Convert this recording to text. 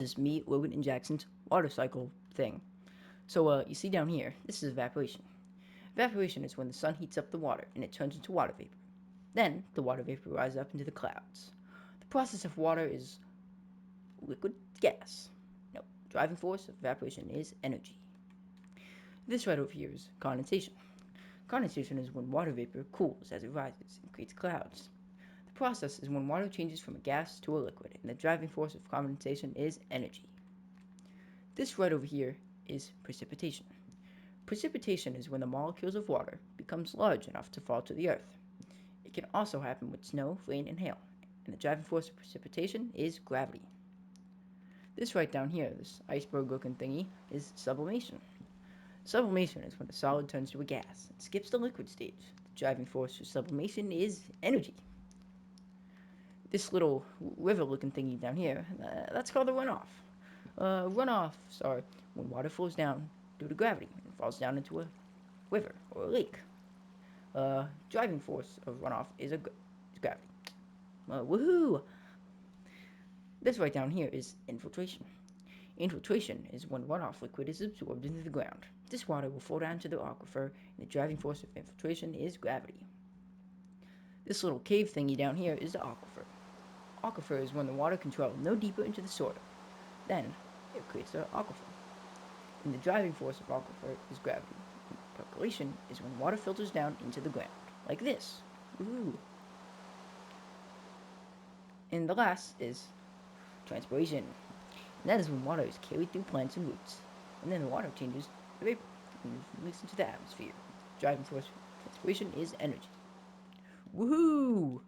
Is me, Logan, and Jackson's water cycle thing. So, you see down here, this is evaporation. Evaporation is when the sun heats up the water and it turns into water vapor. Then, the water vapor rises up into the clouds. The process of water is liquid gas. No, driving force of evaporation is energy. This right over here is condensation. Condensation is when water vapor cools as it rises and creates clouds. The process is when water changes from a gas to a liquid, and the driving force of condensation is energy. This right over here is precipitation. Precipitation is when the molecules of water becomes large enough to fall to the earth. It can also happen with snow, rain, and hail, and the driving force of precipitation is gravity. This right down here, this iceberg looking thingy, is sublimation. Sublimation is when a solid turns to a gas and skips the liquid stage. The driving force for sublimation is energy. This little river looking thingy down here, that's called a runoff. Runoffs are when water flows down due to gravity and falls down into a river or a lake. Driving force of runoff is gravity. Woohoo! This right down here is infiltration. Infiltration is when runoff liquid is absorbed into the ground. This water will flow down to the aquifer, and the driving force of infiltration is gravity. This little cave thingy down here is the aquifer. Aquifer is when the water can travel no deeper into the soil. Then it creates an aquifer. And the driving force of aquifer is gravity. And percolation is when water filters down into the ground, like this. Ooh. And the last is transpiration. And that is when water is carried through plants and roots. And then the water changes to vapor and is released into the atmosphere. Driving force of transpiration is energy. Woohoo!